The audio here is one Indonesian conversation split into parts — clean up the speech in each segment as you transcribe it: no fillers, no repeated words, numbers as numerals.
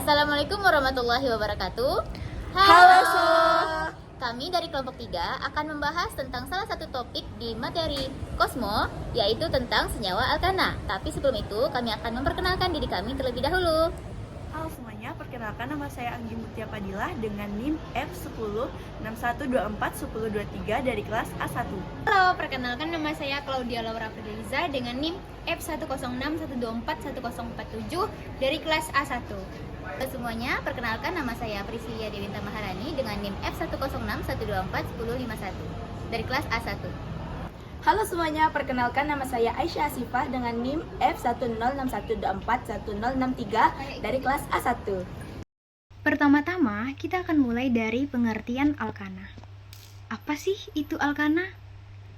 Assalamualaikum warahmatullahi wabarakatuh. Halo Halo. So. Kami dari kelompok 3 akan membahas tentang salah satu topik di materi Kosmo, yaitu tentang senyawa alkana. Tapi sebelum itu, kami akan memperkenalkan diri kami terlebih dahulu. Halo semuanya, perkenalkan nama saya Anggi Mutia Padilah dengan NIM F1061241023 dari kelas A1. Halo, perkenalkan nama saya Claudia Laura Fedeliza dengan NIM F1061241047 dari kelas A1. Halo semuanya, perkenalkan nama saya Priscilia Dewinta Maharani dengan NIM F1061241051 dari kelas A1. Halo semuanya, perkenalkan nama saya Aisyah Asifah dengan NIM F1061241063 dari kelas A1. Pertama-tama, kita akan mulai dari pengertian alkana. Apa sih itu alkana?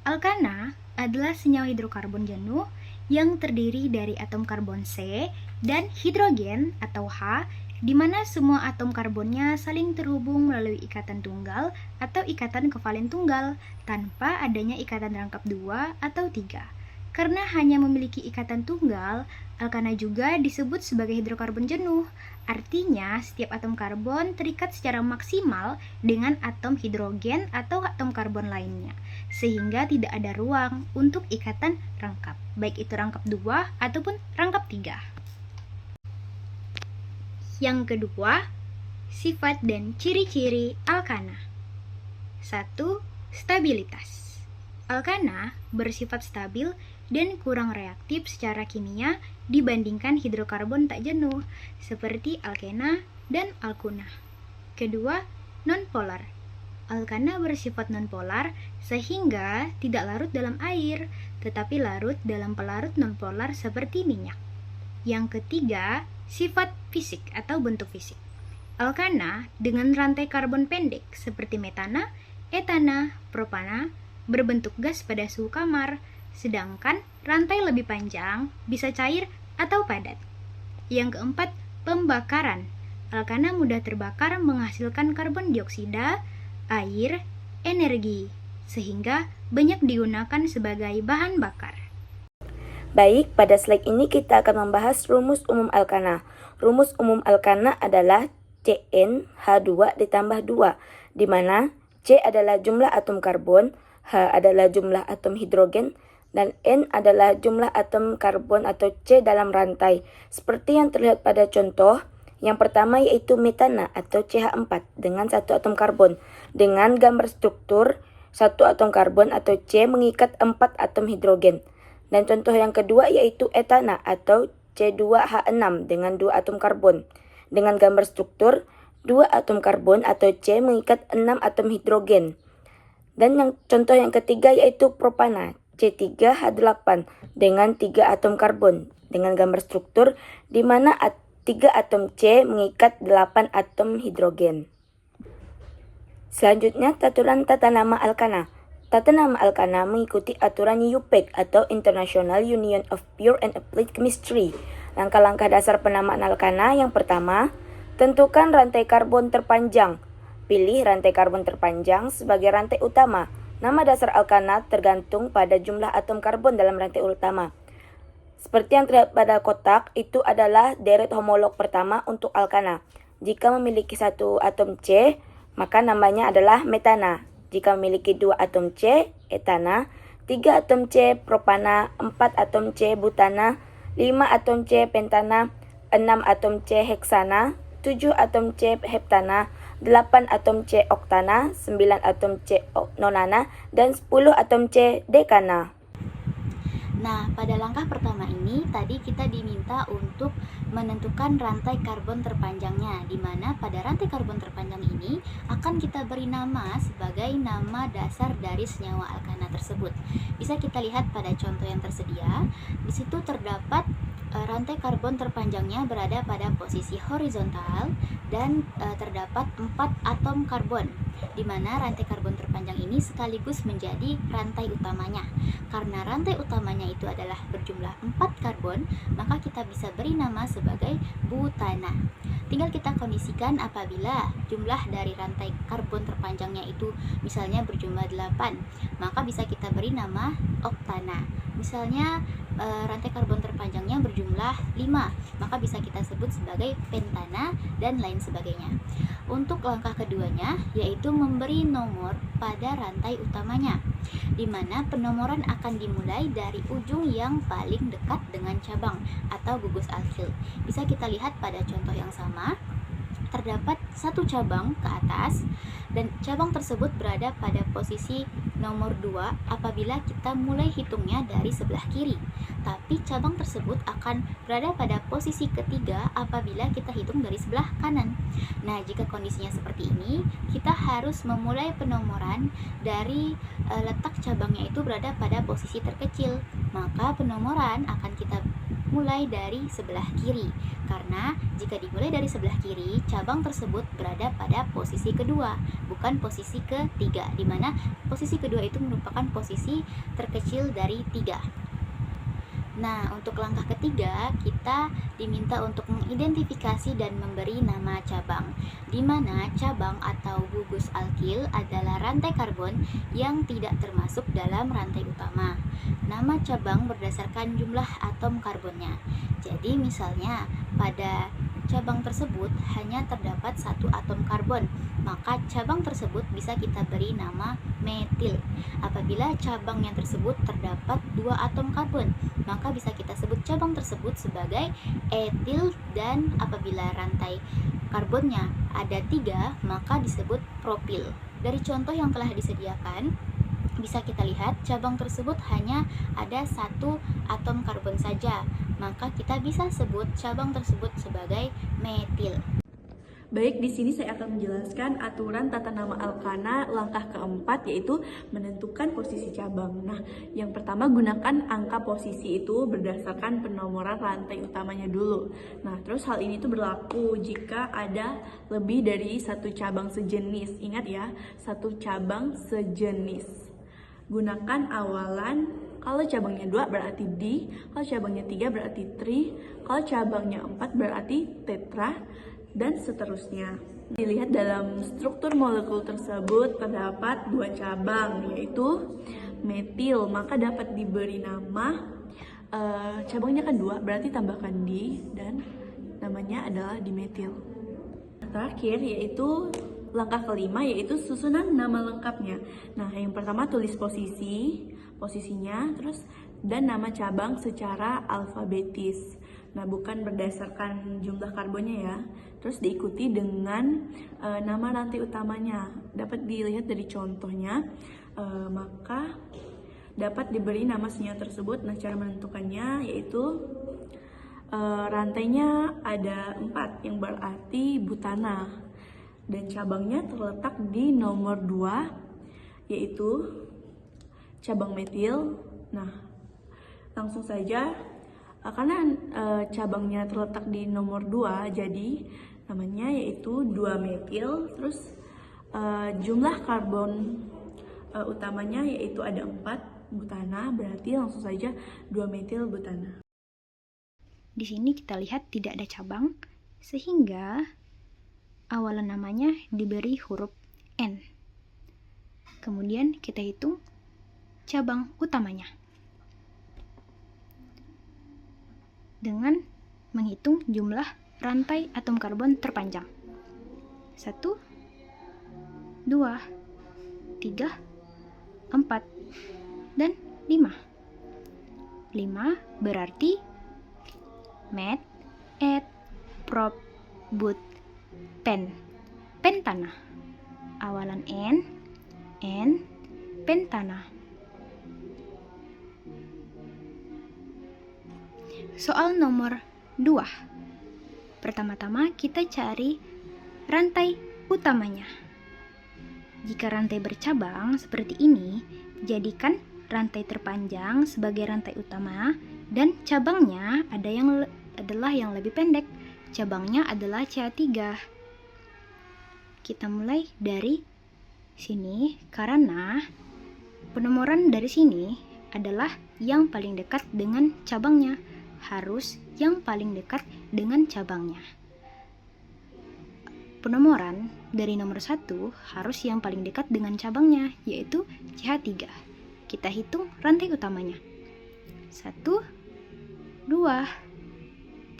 Alkana adalah senyawa hidrokarbon jenuh yang terdiri dari atom karbon C dan hidrogen atau H, di mana semua atom karbonnya saling terhubung melalui ikatan tunggal atau ikatan kevalen tunggal tanpa adanya ikatan rangkap 2 atau 3. Karena hanya memiliki ikatan tunggal, alkana juga disebut sebagai hidrokarbon jenuh. Artinya, setiap atom karbon terikat secara maksimal dengan atom hidrogen atau atom karbon lainnya, sehingga tidak ada ruang untuk ikatan rangkap, baik itu rangkap 2 ataupun rangkap 3. Yang kedua, sifat dan ciri-ciri alkana. 1. Stabilitas. Alkana bersifat stabil dan kurang reaktif secara kimia dibandingkan hidrokarbon tak jenuh seperti alkena dan alkuna. Kedua, nonpolar. Alkana bersifat nonpolar sehingga tidak larut dalam air, tetapi larut dalam pelarut nonpolar seperti minyak. Yang ketiga, sifat fisik atau bentuk fisik. Alkana dengan rantai karbon pendek seperti metana, etana, propana berbentuk gas pada suhu kamar, sedangkan rantai lebih panjang bisa cair atau padat. Yang keempat, pembakaran. Alkana mudah terbakar menghasilkan karbon dioksida, air, energi, sehingga banyak digunakan sebagai bahan bakar. Baik, pada slide ini kita akan membahas rumus umum alkana. Rumus umum alkana adalah CnH2 ditambah 2, di mana C adalah jumlah atom karbon, H adalah jumlah atom hidrogen, dan N adalah jumlah atom karbon atau C dalam rantai. Seperti yang terlihat pada contoh, yang pertama yaitu metana atau CH4 dengan satu atom karbon. Dengan gambar struktur, satu atom karbon atau C mengikat 4 atom hidrogen. Dan contoh yang kedua yaitu etana atau C2H6 dengan 2 atom karbon. Dengan gambar struktur, 2 atom karbon atau C mengikat 6 atom hidrogen. Dan contoh yang ketiga yaitu propana, C3H8 dengan 3 atom karbon. Dengan gambar struktur di mana 3 atom C mengikat 8 atom hidrogen. Selanjutnya, aturan tata nama alkana. Tata nama alkana mengikuti aturan UPEC atau International Union of Pure and Applied Chemistry. Langkah-langkah dasar penamaan alkana yang pertama, tentukan rantai karbon terpanjang. Pilih rantai karbon terpanjang sebagai rantai utama. Nama dasar alkana tergantung pada jumlah atom karbon dalam rantai utama. Seperti yang terlihat pada kotak, itu adalah deret homolog pertama untuk alkana. Jika memiliki 1 atom C, maka namanya adalah metana. Jika memiliki 2 atom C, etana, 3 atom C, propana, 4 atom C, butana, 5 atom C, pentana, 6 atom C, heksana, 7 atom C, heptana, 8 atom C, oktana, 9 atom C, nonana, dan 10 atom C, dekana. Nah, pada langkah pertama ini tadi kita diminta untuk menentukan rantai karbon terpanjangnya, di mana pada rantai karbon terpanjang ini akan kita beri nama sebagai nama dasar dari senyawa alkana tersebut. Bisa kita lihat pada contoh yang tersedia. Di situ terdapat rantai karbon terpanjangnya berada pada posisi horizontal dan terdapat 4 atom karbon, di mana rantai karbon terpanjang ini sekaligus menjadi rantai utamanya. Karena rantai utamanya itu adalah berjumlah 4 karbon, maka kita bisa beri nama sebagai butana. Tinggal kita kondisikan apabila jumlah dari rantai karbon terpanjangnya itu misalnya berjumlah 8, maka bisa kita beri nama oktana. Misalnya rantai karbon terpanjangnya berjumlah 5, maka bisa kita sebut sebagai pentana dan lain sebagainya. Untuk langkah keduanya yaitu memberi nomor pada rantai utamanya, di mana penomoran akan dimulai dari ujung yang paling dekat dengan cabang atau gugus alkil. Bisa kita lihat pada contoh yang sama, terdapat satu cabang ke atas dan cabang tersebut berada pada posisi nomor 2 apabila kita mulai hitungnya dari sebelah kiri. Tapi cabang tersebut akan berada pada posisi ketiga apabila kita hitung dari sebelah kanan. Nah, jika kondisinya seperti ini, kita harus memulai penomoran dari letak cabangnya itu berada pada posisi terkecil. Maka penomoran akan kita mulai dari sebelah kiri, karena jika dimulai dari sebelah kiri, cabang tersebut berada pada posisi kedua, bukan posisi ketiga, di mana posisi kedua itu merupakan posisi terkecil dari 3. Nah, untuk langkah ketiga, kita diminta untuk mengidentifikasi dan memberi nama cabang, di mana cabang atau gugus alkil adalah rantai karbon yang tidak termasuk dalam rantai utama. Nama cabang berdasarkan jumlah atom karbonnya. Jadi misalnya pada cabang tersebut hanya terdapat 1 atom karbon, maka cabang tersebut bisa kita beri nama metil. Apabila cabangnya tersebut terdapat 2 atom karbon, maka bisa kita sebut cabang tersebut sebagai etil, dan apabila rantai karbonnya ada 3, maka disebut propil. Dari contoh yang telah disediakan, bisa kita lihat cabang tersebut hanya ada 1 atom karbon saja, maka kita bisa sebut cabang tersebut sebagai metil. Baik, di sini saya akan menjelaskan aturan tata nama alkana langkah keempat, yaitu menentukan posisi cabang. Nah, yang pertama, gunakan angka posisi itu berdasarkan penomoran rantai utamanya dulu. Nah, terus hal ini tuh berlaku jika ada lebih dari 1 cabang sejenis. Ingat ya, 1 cabang sejenis. Gunakan awalan, kalau cabangnya 2 berarti di, kalau cabangnya 3 berarti tri, kalau cabangnya 4 berarti tetra, dan seterusnya. Dilihat dalam struktur molekul tersebut terdapat 2 cabang, yaitu metil, maka dapat diberi nama cabangnya kan 2, berarti tambahkan di, dan namanya adalah dimetil. Terakhir yaitu langkah kelima, yaitu susunan nama lengkapnya. Nah, yang pertama tulis posisinya, terus dan nama cabang secara alfabetis. Nah, bukan berdasarkan jumlah karbonnya ya. Terus diikuti dengan nama rantai utamanya. Dapat dilihat dari contohnya, maka dapat diberi nama senyawa tersebut. Nah, cara menentukannya yaitu rantainya ada 4, yang berarti butana. Dan cabangnya terletak di nomor 2, yaitu cabang metil. Nah, langsung saja, karena cabangnya terletak di nomor 2, jadi namanya yaitu 2-metil. Terus jumlah karbon utamanya yaitu ada 4, butana, berarti langsung saja 2-metil butana. Di sini kita lihat tidak ada cabang, sehingga awalan namanya diberi huruf N. Kemudian kita hitung cabang utamanya dengan menghitung jumlah rantai atom karbon terpanjang. 1, 2, 3, 4, dan 5. 5 berarti met, et, prop, but, pen, pentana. Awalan N, pentana. Soal nomor 2. Pertama-tama kita cari rantai utamanya. Jika rantai bercabang seperti ini, jadikan rantai terpanjang sebagai rantai utama dan cabangnya adalah yang lebih pendek. Cabangnya adalah CA3. Kita mulai dari sini karena penomoran dari sini adalah yang paling dekat dengan cabangnya. Harus yang paling dekat dengan cabangnya. penomoran dari nomor 1 harus yang paling dekat dengan cabangnya, yaitu CH3. Kita hitung rantai utamanya. 1, 2, 3,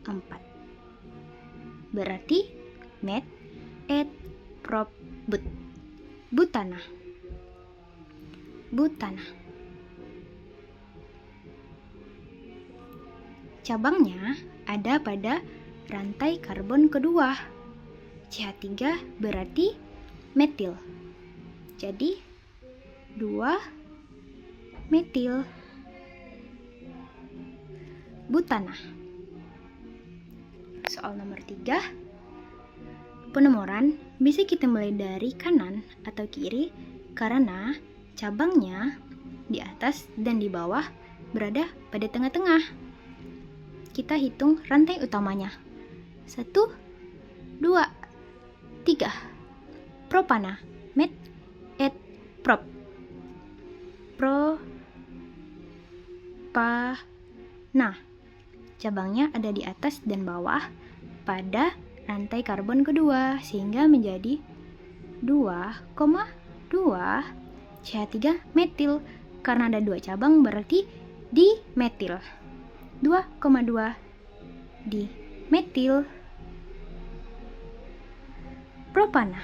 4. Berarti met, et, prop, but. Butana. Cabangnya ada pada rantai karbon kedua. CH3 berarti metil. Jadi 2 metil butana. Soal nomor 3. Penomoran bisa kita mulai dari kanan atau kiri karena cabangnya di atas dan di bawah berada pada tengah-tengah. Kita hitung rantai utamanya. 1, 2, 3. Propana, met, et, prop. Nah, cabangnya ada di atas dan bawah pada rantai karbon kedua sehingga menjadi 2,2 CH3 metil. Karena ada 2 cabang berarti dimetil. 2,2 dimetil propana.